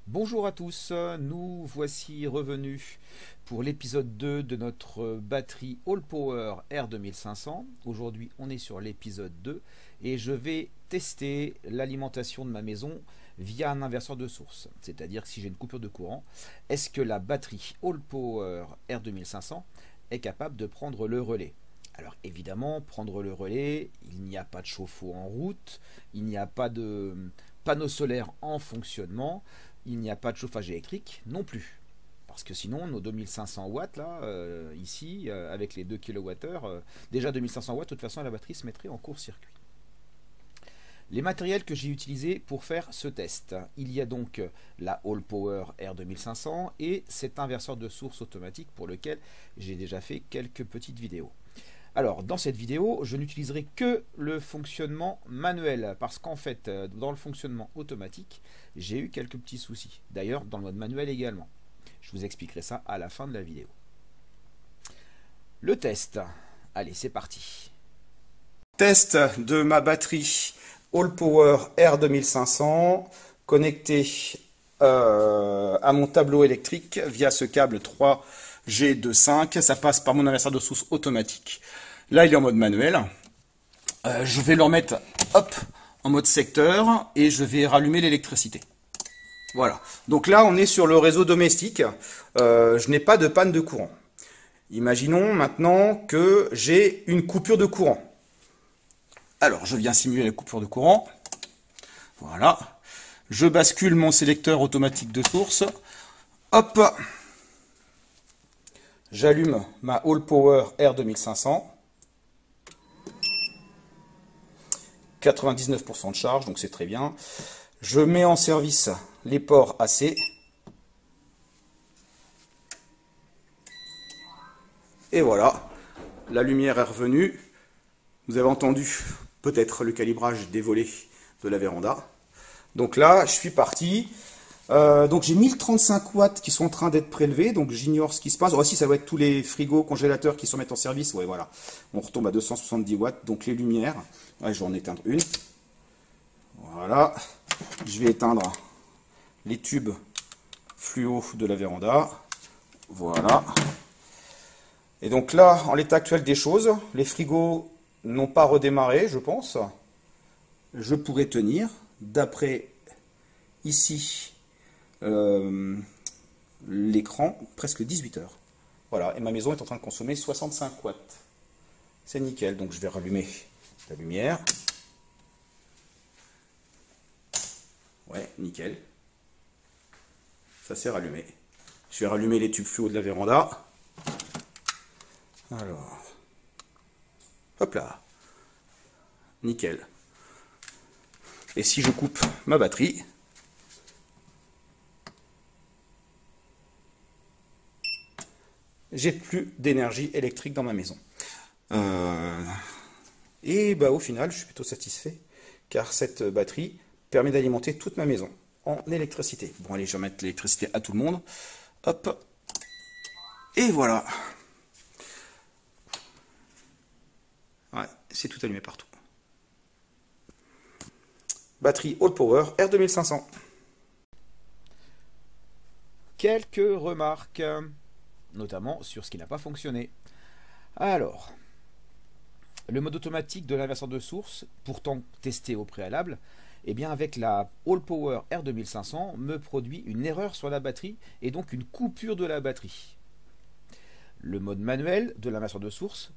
Bonjour à tous, nous voici revenus pour l'épisode 2 de notre batterie All Power R2500. Aujourd'hui on est sur l'épisode 2 et je vais tester l'alimentation de ma maison via un inverseur de source. C'est-à-dire que si j'ai une coupure de courant, est-ce que la batterie All Power R2500 est capable de prendre le relais? Alors évidemment, prendre le relais, il n'y a pas de chauffe-eau en route, il n'y a pas de panneaux solaires en fonctionnement, il n'y a pas de chauffage électrique non plus. Parce que sinon, nos 2500 watts, là, ici, avec les 2 kWh, déjà 2500 watts, de toute façon, la batterie se mettrait en court-circuit. Les matériels que j'ai utilisés pour faire ce test, il y a donc la All Power R2500 et cet inverseur de source automatique pour lequel j'ai déjà fait quelques petites vidéos. Alors, dans cette vidéo, je n'utiliserai que le fonctionnement manuel, parce qu'en fait, dans le fonctionnement automatique, j'ai eu quelques petits soucis. D'ailleurs, dans le mode manuel également. Je vous expliquerai ça à la fin de la vidéo. Le test. Allez, c'est parti. Test de ma batterie All Power R2500 connectée à mon tableau électrique via ce câble 3G25. Ça passe par mon inverseur de source automatique. Là, il est en mode manuel. Je vais le remettre en mode secteur et je vais rallumer l'électricité. Voilà. Donc là, on est sur le réseau domestique. Je n'ai pas de panne de courant. Imaginons maintenant que j'ai une coupure de courant. Alors, je viens simuler la coupure de courant. Voilà. Je bascule mon sélecteur automatique de source. Hop. J'allume ma All Power R2500. 99% de charge, donc c'est très bien. Je mets en service les ports AC. Et voilà, la lumière est revenue. Vous avez entendu peut-être le calibrage des volets de la véranda. Donc là, je suis parti. Donc j'ai 1035 watts qui sont en train d'être prélevés, donc j'ignore ce qui se passe. Aussi, ça doit être tous les frigos, congélateurs qui sont mis en service. Ouais, voilà. On retombe à 270 watts. Donc les lumières, ouais, je vais en éteindre une. Voilà. Je vais éteindre les tubes fluo de la véranda. Voilà. Et donc là, en l'état actuel des choses, les frigos n'ont pas redémarré, je pense. Je pourrais tenir, d'après ici, l'écran, presque 18 heures. Voilà, et ma maison est en train de consommer 65 watts. C'est nickel, donc je vais rallumer la lumière. Ouais, nickel. Ça s'est rallumé. Je vais rallumer les tubes fluo de la véranda. Alors, hop là. Nickel. Et si je coupe ma batterie, j'ai plus d'énergie électrique dans ma maison. Et bah, au final, je suis plutôt satisfait, car cette batterie permet d'alimenter toute ma maison en électricité. Bon, allez, je vais mettre l'électricité à tout le monde. Hop. Et voilà. Ouais, c'est tout allumé partout. Batterie All Power R2500. Quelques remarques, notamment sur ce qui n'a pas fonctionné. Alors, le mode automatique de l'inverseur de source, pourtant testé au préalable, eh bien avec la All Power R2500, me produit une erreur sur la batterie et donc une coupure de la batterie. Le mode manuel de l'inverseur de source,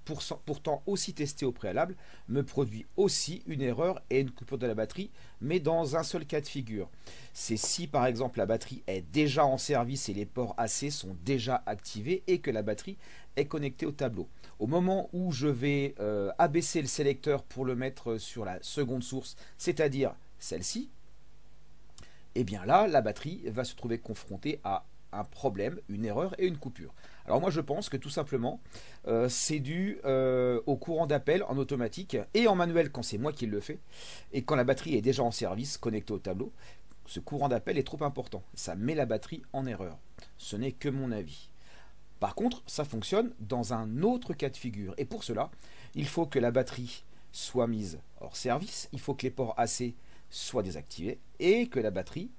pourtant aussi testé au préalable, me produit aussi une erreur et une coupure de la batterie, mais dans un seul cas de figure. C'est si par exemple la batterie est déjà en service et les ports AC sont déjà activés et que la batterie est connectée au tableau. Au moment où je vais abaisser le sélecteur pour le mettre sur la seconde source, c'est-à-dire celle-ci, et bien là, la batterie va se trouver confrontée à un problème, une erreur et une coupure. Alors moi je pense que tout simplement c'est dû au courant d'appel en automatique et en manuel quand c'est moi qui le fais et quand la batterie est déjà en service connectée au tableau. Ce courant d'appel est trop important, ça met la batterie en erreur. Ce n'est que mon avis. Par contre, ça fonctionne dans un autre cas de figure et pour cela, il faut que la batterie soit mise hors service, il faut que les ports AC soient désactivés et que la batterie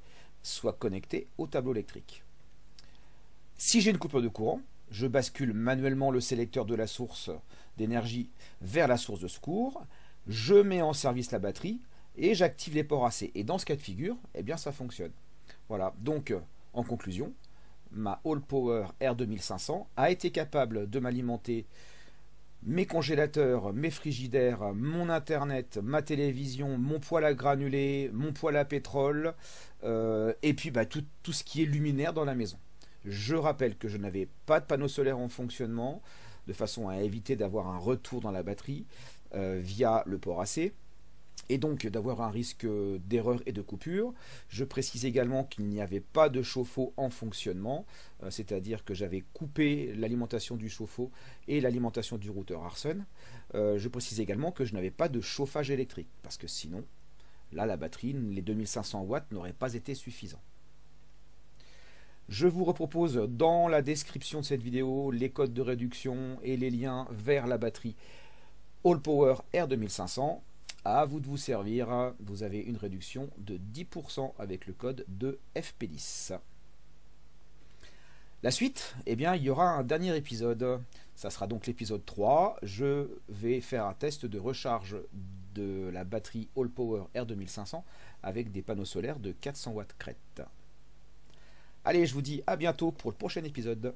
soit connecté au tableau électrique. Si j'ai une coupure de courant, je bascule manuellement le sélecteur de la source d'énergie vers la source de secours, je mets en service la batterie et j'active les ports AC. Et dans ce cas de figure, eh bien ça fonctionne. Voilà, donc en conclusion, ma All Power R2500 a été capable de m'alimenter mes congélateurs, mes frigidaires, mon internet, ma télévision, mon poêle à granulés, mon poêle à pétrole, et puis tout ce qui est luminaire dans la maison. Je rappelle que je n'avais pas de panneau solaire en fonctionnement, de façon à éviter d'avoir un retour dans la batterie via le port AC, et donc d'avoir un risque d'erreur et de coupure. Je précise également qu'il n'y avait pas de chauffe-eau en fonctionnement, c'est-à-dire que j'avais coupé l'alimentation du chauffe-eau et l'alimentation du routeur Arsen. Je précise également que je n'avais pas de chauffage électrique, parce que sinon, là la batterie, les 2500 watts n'auraient pas été suffisants. Je vous repropose dans la description de cette vidéo les codes de réduction et les liens vers la batterie All Power R2500. À vous de vous servir, vous avez une réduction de 10% avec le code de FP10. La suite, eh bien, il y aura un dernier épisode. Ça sera donc l'épisode 3. Je vais faire un test de recharge de la batterie All Power R2500 avec des panneaux solaires de 400 watts crête. Allez, je vous dis à bientôt pour le prochain épisode.